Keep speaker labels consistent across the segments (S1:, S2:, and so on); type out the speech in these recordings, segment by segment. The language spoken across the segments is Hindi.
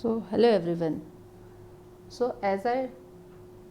S1: So hello everyone. So as I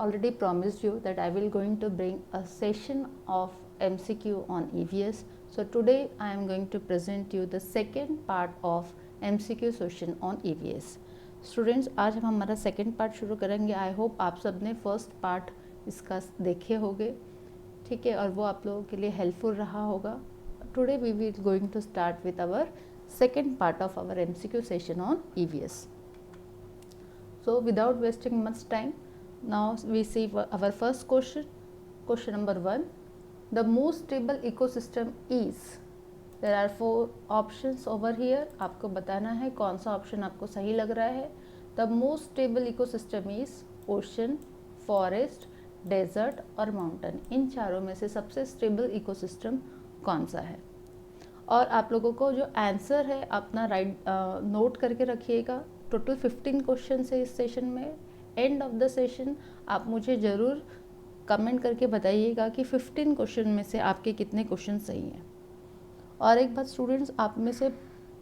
S1: already promised you that I will going to bring a session of MCQ on EVS. So today I am going to present you the second part of MCQ session on EVS. Students आज हम हमारा सेकेंड पार्ट शुरू करेंगे. आई होप आप सब ने फर्स्ट पार्ट इसका देखे होंगे, ठीक है, और वो आप लोगों के लिए हेल्पफुल रहा होगा. Today we will going to start with our second part of our MCQ session on EVS. So without wasting much time, now we see our first question. Question number 1. The most stable ecosystem is. There are 4 options over here. आपको बताना है कौन सा ऑप्शन आपको सही लग रहा है. The most stable ecosystem is ocean, forest, desert और mountain. इन चारों में से सबसे स्टेबल इकोसिस्टम कौन सा है? और आप लोगों को जो आंसर है अपना नोट करके रखिएगा. टोटल 15 क्वेश्चन है इस सेशन में. एंड ऑफ द सेशन आप मुझे ज़रूर कमेंट करके बताइएगा कि 15 क्वेश्चन में से आपके कितने क्वेश्चन सही हैं. और एक बात स्टूडेंट्स, आप में से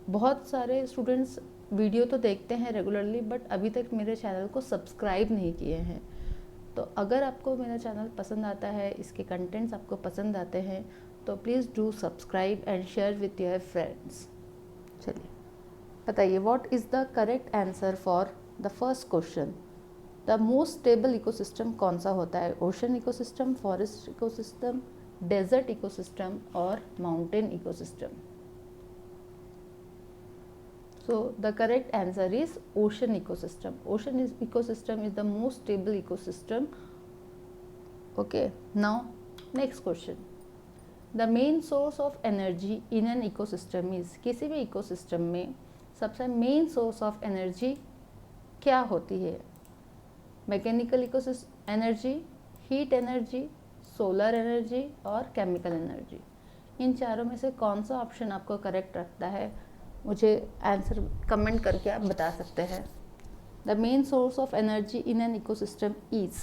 S1: बहुत सारे स्टूडेंट्स वीडियो तो देखते हैं रेगुलरली, बट अभी तक मेरे चैनल को सब्सक्राइब नहीं किए हैं. तो अगर आपको मेरा चैनल पसंद आता है, इसके कंटेंट्स आपको पसंद आते हैं, तो please do subscribe and share with your friends. चलिए बताइए, what is the correct answer for the first question. The most stable ecosystem कौन सा होता है? Ocean ecosystem, forest ecosystem, desert ecosystem और mountain ecosystem. So the correct answer is ocean ecosystem. Ocean ecosystem is the most stable ecosystem. Okay, now next question. The main source of energy in an ecosystem is. किसी भी इकोसिस्टम में सबसे मेन सोर्स ऑफ एनर्जी क्या होती है? Mechanical ecosystem energy, heat energy, solar energy और केमिकल एनर्जी. इन चारों में से कौन सा ऑप्शन आपको करेक्ट रखता है? मुझे आंसर कमेंट करके आप बता सकते हैं. The main source of energy in an ecosystem is.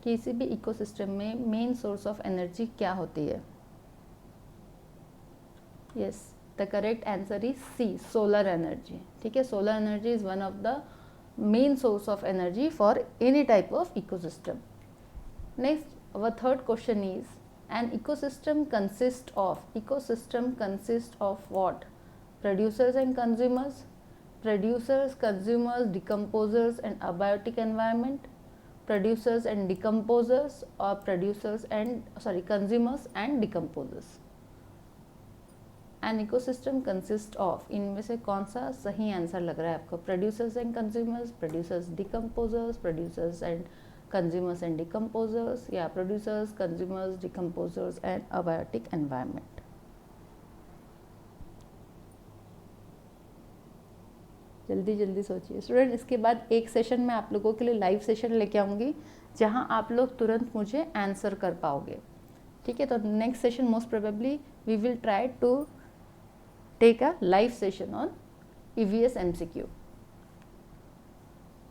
S1: किसी भी इकोसिस्टम में मेन सोर्स ऑफ एनर्जी क्या होती है? Yes, the correct answer is C, solar energy. ठीक है, solar energy is one of the main source of energy for any type of ecosystem. Next, our third question is. An ecosystem consists of what? Producers and consumers, producers, consumers, decomposers and abiotic environment, producers and decomposers, or consumers and decomposers. An ecosystem consists of. इनमें से कौन सा सही आंसर लग रहा है आपको? Producers and consumers, producers, decomposers, producers and consumers and decomposers, या producers, consumers, decomposers and abiotic environment. जल्दी जल्दी सोचिए स्टूडेंट. इसके बाद एक सेशन में आप लोगों के लिए लाइव सेशन लेके आऊँगी जहां आप लोग तुरंत मुझे आंसर कर पाओगे. ठीक है, तो next session most probably we will try to take a live session on EVS MCQ.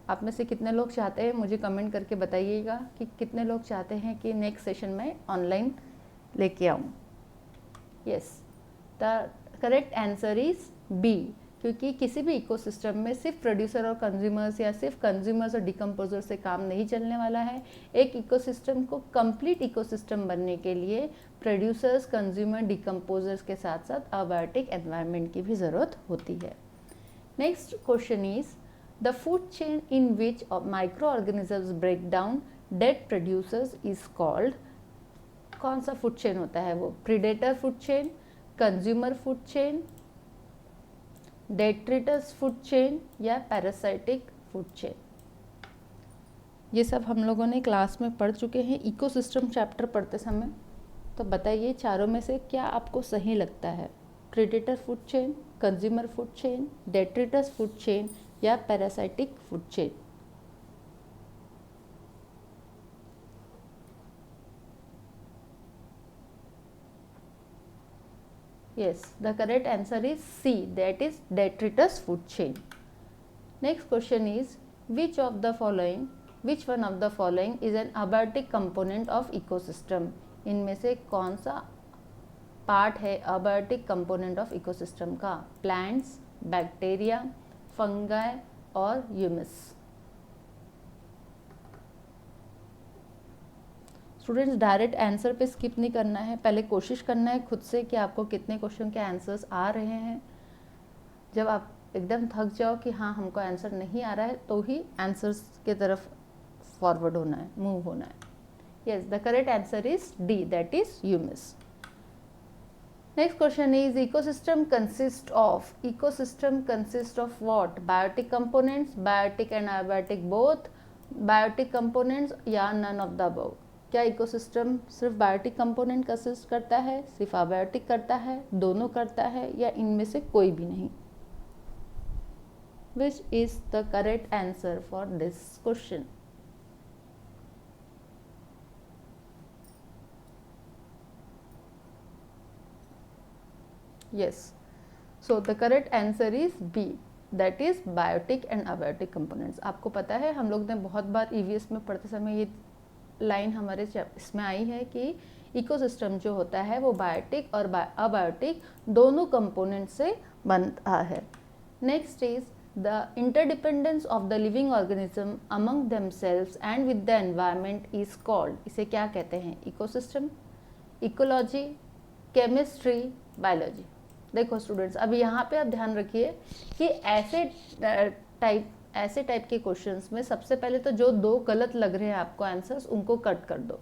S1: आप में से कितने लोग चाहते हैं मुझे कमेंट करके बताइएगा कि कितने लोग चाहते हैं कि नेक्स्ट सेशन में ऑनलाइन लेके आऊँ. Yes, the correct answer is B, क्योंकि किसी भी इकोसिस्टम में सिर्फ प्रोड्यूसर और कंज्यूमर्स या सिर्फ कंज्यूमर्स और डिकम्पोजर से काम नहीं चलने वाला है. एक इकोसिस्टम को कंप्लीट इकोसिस्टम बनने के लिए प्रोड्यूसर्स, कंज्यूमर, डिकम्पोजर्स के साथ साथ अबायोटिक एनवायरनमेंट की भी ज़रूरत होती है. Next question is. The food chain in which microorganisms break down dead producers is called. कौन सा फूड चेन होता है वो? Predator food chain, consumer food chain, detritus food chain या पैरासाइटिक फूड चेन. ये सब हम लोगों ने क्लास में पढ़ चुके हैं इकोसिस्टम चैप्टर पढ़ते समय. तो बताइए चारों में से क्या आपको सही लगता है? Predator food chain, consumer food chain, detritus food chain या parasitic food chain. Yes, the correct answer is C, that is detritus food chain. Next question is, which one of the following is an abiotic component of ecosystem? इनमें से कौन सा पार्ट है अबायोटिक कंपोनेंट ऑफ इकोसिस्टम का? प्लांट्स, बैक्टीरिया, फंगाई और ह्यूमस? स्टूडेंट्स डायरेक्ट आंसर पे स्किप नहीं करना है, पहले कोशिश करना है खुद से कि आपको कितने क्वेश्चन के आंसर्स आ रहे हैं। जब आप एकदम थक जाओ कि हाँ हमको आंसर नहीं आ रहा है, तो ही आंसर्स के तरफ फॉरवर्ड होना है, मूव होना है। Yes, the correct answer is D, that is humus. Next question is ecosystem consists of what? Biotic components, biotic and abiotic both, biotic components या none of the above? क्या इकोसिस्टम सिर्फ बायोटिक कंपोनेंट कंसिस्ट करता है, सिर्फ अबायोटिक करता है, दोनों करता है, या इनमें से कोई भी नहीं? Which is the correct answer for this question? Yes, so the correct answer is B, that is biotic and abiotic components. आपको पता है हम लोग ने बहुत बार EVS में पढ़ते समय ये लाइन हमारे इसमें आई है कि इकोसिस्टम जो होता है वो बायोटिक और अबायोटिक दोनों कंपोनेंट से बनता है। Next is the interdependence of the living organism among themselves and with the environment is called. इसे क्या कहते हैं? Ecosystem, ecology, chemistry, biology. देखो स्टूडेंट्स, अब यहाँ पे आप ध्यान रखिए कि ऐसे टाइप के क्वेश्चंस में सबसे पहले तो जो दो गलत लग रहे हैं आपको आंसर्स, उनको कट कर दो,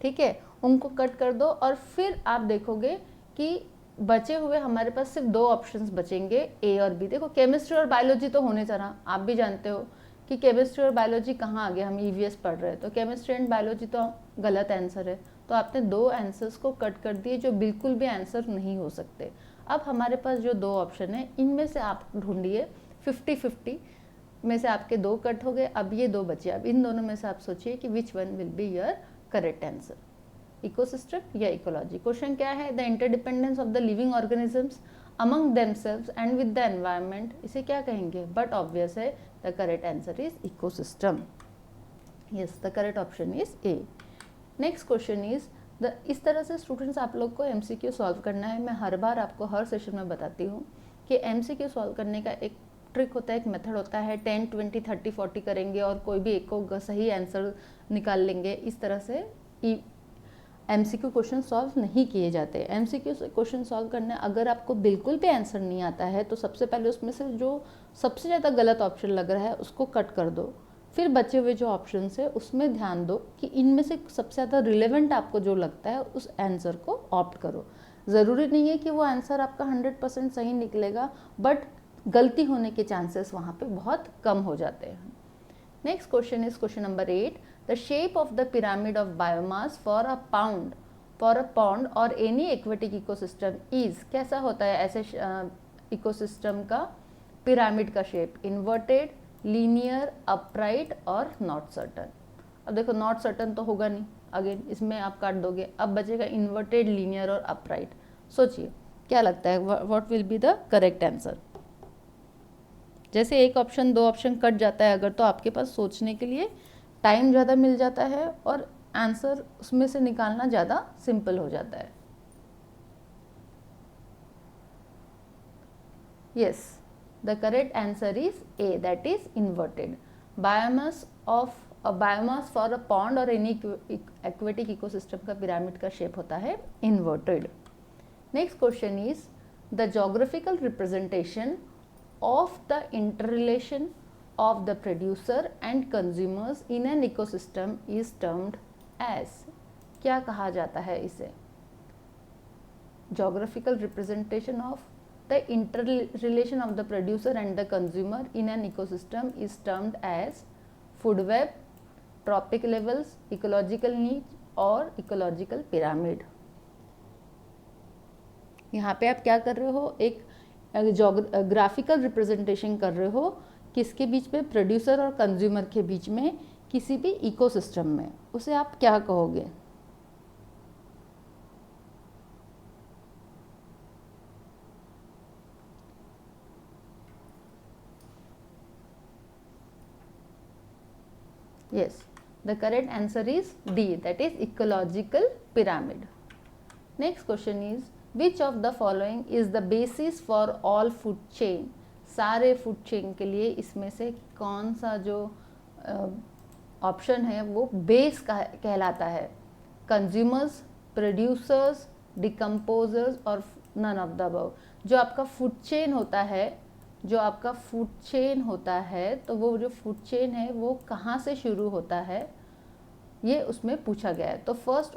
S1: ठीक है? उनको कट कर दो और फिर आप देखोगे कि बचे हुए हमारे पास सिर्फ दो ऑप्शंस बचेंगे, ए और बी। देखो केमिस्ट्री और बायोलॉजी तो होने जा रहा, आप भी जानते हो कि केमिस्ट्री और बायोलॉजी कहाँ आ गया, हम ईवीएस पढ़ रहे हैं तो केमिस्ट्री एंड बायोलॉजी तो गलत आंसर है। तो आपने दो आंसर्स को कट कर दिए जो बिल्कुल भी आंसर नहीं हो सकते। अब हमारे पास जो दो ऑप्शन है इनमें से आप ढूंढिए, 50-50 में से आपके दो कट हो गए, अब ये दो बचे। अब इन दोनों में से आप सोचिए कि which one will be your correct answer, ecosystem या इकोलॉजी। क्वेश्चन क्या है? The interdependence of the living organisms among themselves and with the environment, इसे क्या कहेंगे? बट ऑब्वियस है, the correct answer is ecosystem. Yes, the correct option is a. Next question is इस तरह से स्टूडेंट्स आप लोग को एमसीक्यू सॉल्व करना है। मैं हर बार आपको हर सेशन में बताती हूँ कि एमसीक्यू सॉल्व करने का एक ट्रिक होता है, एक मेथड होता है। 10, 20, 30, 40 करेंगे और कोई भी एक को सही आंसर निकाल लेंगे। इस तरह से एमसीक्यू क्वेश्चन सॉल्व नहीं किए जाते। एमसीक्यू क्वेश्चन सॉल्व करने अगर आपको बिल्कुल भी आंसर नहीं आता है तो सबसे पहले उसमें से जो सबसे ज़्यादा गलत ऑप्शन लग रहा है उसको कट कर दो, फिर बचे हुए जो ऑप्शंस है उसमें ध्यान दो कि इनमें से सबसे ज़्यादा रिलेवेंट आपको जो लगता है उस आंसर को ऑप्ट करो। ज़रूरी नहीं है कि वो आंसर आपका 100% सही निकलेगा, बट गलती होने के चांसेस वहाँ पे बहुत कम हो जाते हैं। Next question is question number 8। The shape of the pyramid of biomass for a pond और एनी एक्वेटिक इकोसिस्टम इज। कैसा होता है ऐसे इकोसिस्टम का पिरामिड का शेप? इन्वर्टेड, लीनियर, अपराइट और नॉट सर्टन। अब देखो नॉट सर्टन तो होगा नहीं, अगेन इसमें आप काट दोगे। अब बचेगा इन्वर्टेड, लीनियर और अपराइट। सोचिए क्या लगता है what will be the correct answer? जैसे एक ऑप्शन दो ऑप्शन कट जाता है अगर, तो आपके पास सोचने के लिए टाइम ज़्यादा मिल जाता है और आंसर उसमें से निकालना ज़्यादा सिंपल हो जाता है। Yes, the correct answer is A, that is inverted. Biomass for a pond or any aquatic ecosystem का पिरामिड का शेप होता है inverted. Next question is the geographical representation of the interrelation of the producer and consumers in an ecosystem is termed as। क्या कहा जाता है इसे? Geographical representation of the interrelation of the producer and the consumer in an ecosystem is termed as food web, trophic levels, ecological niche और ecological pyramid। यहाँ पे आप क्या कर रहे हो? एक ग्राफिकल रिप्रेजेंटेशन कर रहे हो किसके बीच में? प्रोड्यूसर और कंज्यूमर के बीच में किसी भी इकोसिस्टम में। उसे आप क्या कहोगे? Yes, the correct answer is D, that is ecological pyramid. Next question is which of the following is the basis for all food chain, सारे फूड चेन के लिए इसमें से कौन सा जो ऑप्शन है वो बेस कहलाता है? कंज्यूमर्स, प्रोड्यूसर्स, डिकम्पोजर्स और नन ऑफ द अबव। जो आपका फूड चेन होता है, जो आपका फूड चेन होता है, तो वो जो फूड चेन है वो कहाँ से शुरू होता है, ये उसमें पूछा गया है। तो फर्स्ट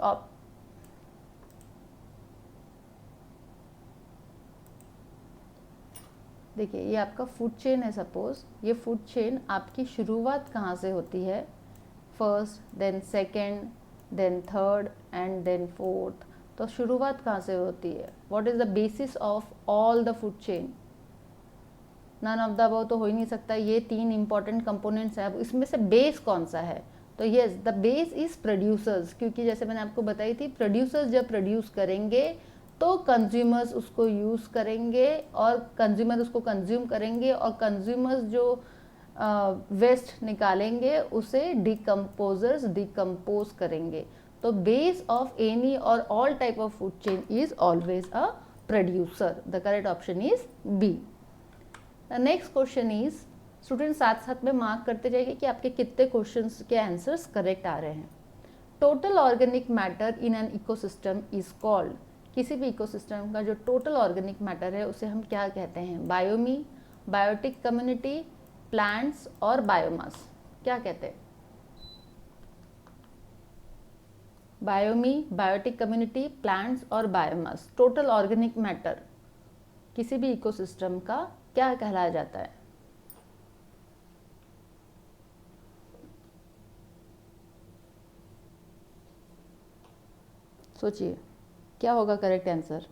S1: देखिए, ये आपका फूड चेन है। सपोज ये फूड चेन आपकी शुरुआत कहाँ से होती है? First, then second, then third and then fourth. तो शुरुआत कहाँ से होती है? What is the basis of all the food chain? None of the above तो हो ही नहीं सकता। ये तीन इंपॉर्टेंट कंपोनेंट्स है। अब इसमें से बेस कौन सा है? तो yes, the base is producers, क्योंकि जैसे मैंने आपको बताई थी, प्रोड्यूसर्स जब प्रोड्यूस करेंगे तो कंज्यूमर्स उसको यूज़ करेंगे और कंज्यूमर उसको कंज्यूम करेंगे और कंज्यूमर्स जो वेस्ट निकालेंगे उसे डिकम्पोजर्स डिकम्पोज करेंगे। तो बेस ऑफ एनी और all type of food chain is always a producer. The correct option is B. The next question is, student साथ साथ में मार्क करते जाइए कि आपके कितने क्वेश्चंस के आंसर्स करेक्ट आ रहे हैं। Total organic matter in an ecosystem is called, किसी भी इकोसिस्टम का जो टोटल ऑर्गेनिक मैटर है उसे हम क्या कहते हैं? बायोमी, बायोटिक कम्युनिटी, प्लांट्स और बायोमास। क्या कहते हैं? बायोमी, बायोटिक कम्युनिटी, प्लांट्स और बायोमास। टोटल ऑर्गेनिक मैटर किसी भी इकोसिस्टम का क्या कहलाया जाता है? सोचिए क्या होगा correct answer?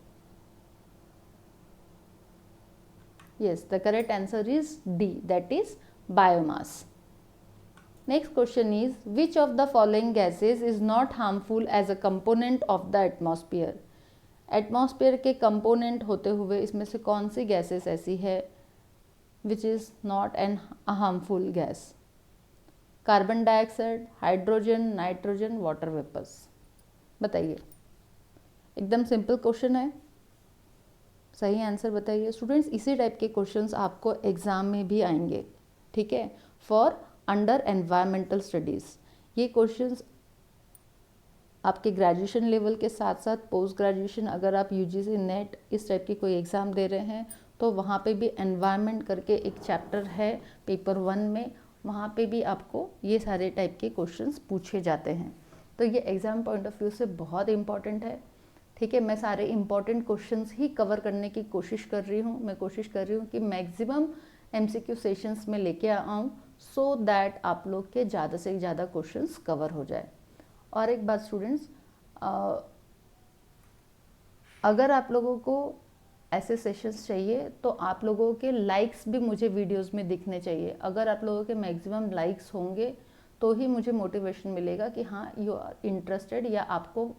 S1: Yes, the correct answer is D, that is biomass. Next question is, which of the following gases is not harmful as a component of the atmosphere? Atmosphere के कंपोनेंट होते हुए इसमें से कौन सी गैसेस ऐसी है which is not an harmful gas? Carbon dioxide, hydrogen, nitrogen, water vapours. बताइए, एकदम सिंपल क्वेश्चन है, सही आंसर बताइए। स्टूडेंट्स इसी टाइप के क्वेश्चंस आपको एग्जाम में भी आएंगे, ठीक है, फॉर अंडर एनवायरमेंटल स्टडीज़। ये क्वेश्चंस आपके ग्रेजुएशन लेवल के साथ साथ पोस्ट ग्रेजुएशन, अगर आप यूजीसी नेट इस टाइप की कोई एग्ज़ाम दे रहे हैं तो वहाँ पे भी एनवायरनमेंट करके एक चैप्टर है पेपर 1 में, वहाँ पे भी आपको ये सारे टाइप के क्वेश्चंस पूछे जाते हैं। तो ये एग्ज़ाम पॉइंट ऑफ व्यू से बहुत इंपॉर्टेंट है, ठीक है। मैं सारे इंपॉर्टेंट क्वेश्चंस ही कवर करने की कोशिश कर रही हूँ। मैं कोशिश कर रही हूँ कि मैक्सिमम MCQ सेशंस में लेके आऊँ सो दैट आप लोग के ज़्यादा से ज़्यादा क्वेश्चंस कवर हो जाए। और एक बात स्टूडेंट्स, अगर आप लोगों को ऐसे सेशंस चाहिए तो आप लोगों के लाइक्स भी मुझे वीडियोस में दिखने चाहिए। अगर आप लोगों के मैक्सिमम लाइक्स होंगे तो ही मुझे मोटिवेशन मिलेगा कि हाँ यू आर इंटरेस्टेड, या आपको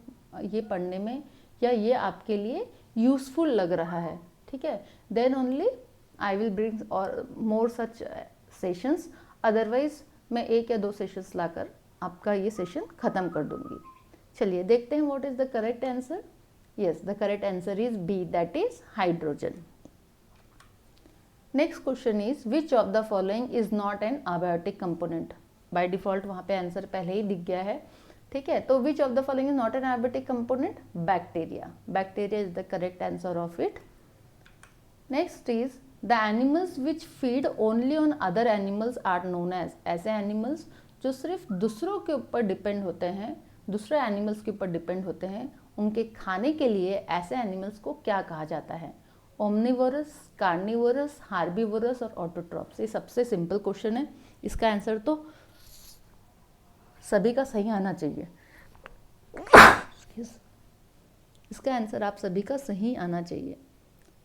S1: ये पढ़ने में या ये आपके लिए यूज़फुल लग रहा है, ठीक है। Then only I will bring और मोर सच सेशंस, अदरवाइज मैं 1 या 2 सेशंस लाकर आपका ये सेशन ख़त्म कर दूंगी। चलिए देखते हैं what is the correct answer. Yes, the correct answer is B, that is hydrogen. Next question is, which of the following is not an abiotic component? By default वहाँ पे आंसर पहले ही दिख गया है, ठीक है। तो which of the following is not an abiotic component? Bacteria. Bacteria is the correct answer of it. Next is, the animals which feed only on other animals are known as. ऐसे एनिमल्स जो सिर्फ दूसरों के ऊपर डिपेंड होते हैं, दूसरे एनिमल्स के ऊपर डिपेंड होते हैं, उनके खाने के लिए ऐसे एनिमल्स को क्या कहा जाता है? ओमनिवोरस, कार्निवोरस, हार्बीवोरस और ऑटोट्रॉप्स। ये सबसे सिंपल क्वेश्चन है, इसका आंसर तो सभी का सही आना चाहिए। इसका आंसर आप सभी का सही आना चाहिए।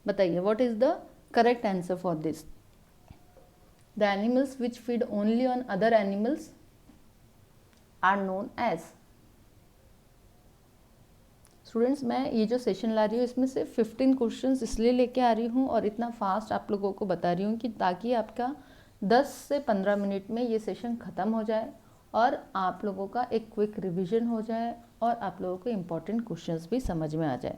S1: बताइए what is the correct answer for this? The animals which feed only on other animals are known as. Students मैं ये जो सेशन ला रही हूँ इसमें से 15 क्वेश्चंस इसलिए लेके आ रही हूँ और इतना फास्ट आप लोगों को बता रही हूँ कि ताकि आपका 10 से 15 मिनट में ये सेशन ख़त्म हो जाए और आप लोगों का एक क्विक रिवीजन हो जाए और आप लोगों को इम्पॉर्टेंट क्वेश्चंस भी समझ में आ जाए,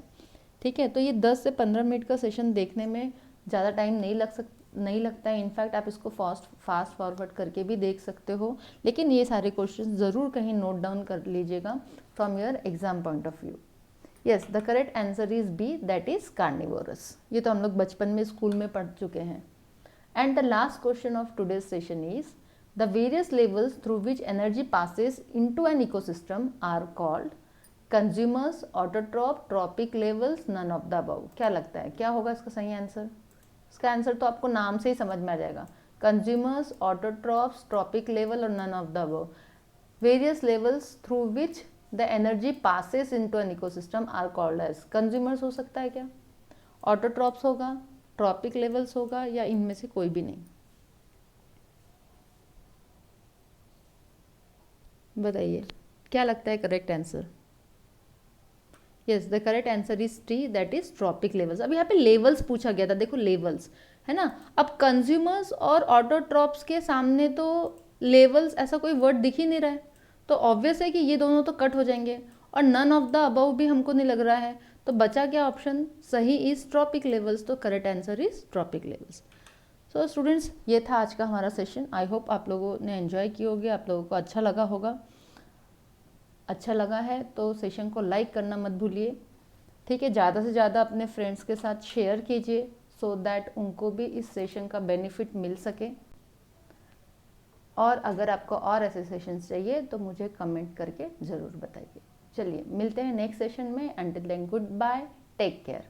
S1: ठीक है, तो ये 10 से 15 मिनट का सेशन देखने में ज़्यादा टाइम नहीं लगता है। इनफैक्ट आप इसको फास्ट फॉरवर्ड करके भी देख सकते हो, लेकिन ये सारे क्वेश्चन ज़रूर कहीं नोट डाउन कर लीजिएगा from your exam point of view. Yes, the correct answer is B, that is carnivorous. ये तो हम लोग बचपन में स्कूल में पढ़ चुके हैं। And the last question of today's session is the various levels through which energy passes into an ecosystem are called consumers, autotroph, trophic levels, none of the above. क्या लगता है क्या होगा इसका सही आंसर? इसका आंसर तो आपको नाम से ही समझ में आ जाएगा, कंज्यूमर्स, ऑटोट्रॉप्स, ट्रॉपिक लेवल और none of the above. Various levels through which the energy passes into an ecosystem are called as. Consumers हो सकता है क्या, ऑटोट्रॉप्स होगा, ट्रॉपिक लेवल्स होगा, या इनमें से कोई भी नहीं? बताइए क्या लगता है correct answer? Yes, the correct answer is T, that is trophic levels. अब यहाँ पे लेवल्स पूछा गया था, देखो लेवल्स है ना। अब कंज्यूमर्स और ऑटोट्रॉप्स के सामने तो लेवल्स ऐसा कोई वर्ड दिख ही नहीं रहा है, तो ऑब्वियस है कि ये दोनों तो कट हो जाएंगे, और नन ऑफ द अबव भी हमको नहीं लग रहा है, तो बचा क्या ऑप्शन? सही इज ट्रॉपिक लेवल्स, तो correct answer is trophic levels. So students, ये था आज का हमारा सेशन। आई होप आप लोगों ने एंजॉय किए होंगे, आप लोगों को अच्छा लगा होगा। अच्छा लगा है तो सेशन को लाइक करना मत भूलिए, ठीक है। ज़्यादा से ज़्यादा अपने फ्रेंड्स के साथ शेयर कीजिए, सो दैट उनको भी इस सेशन का बेनिफिट मिल सके। और अगर आपको और ऐसे सेशंस चाहिए तो मुझे कमेंट करके ज़रूर बताइए। चलिए मिलते हैं नेक्स्ट सेशन में। Until then good bye, take care.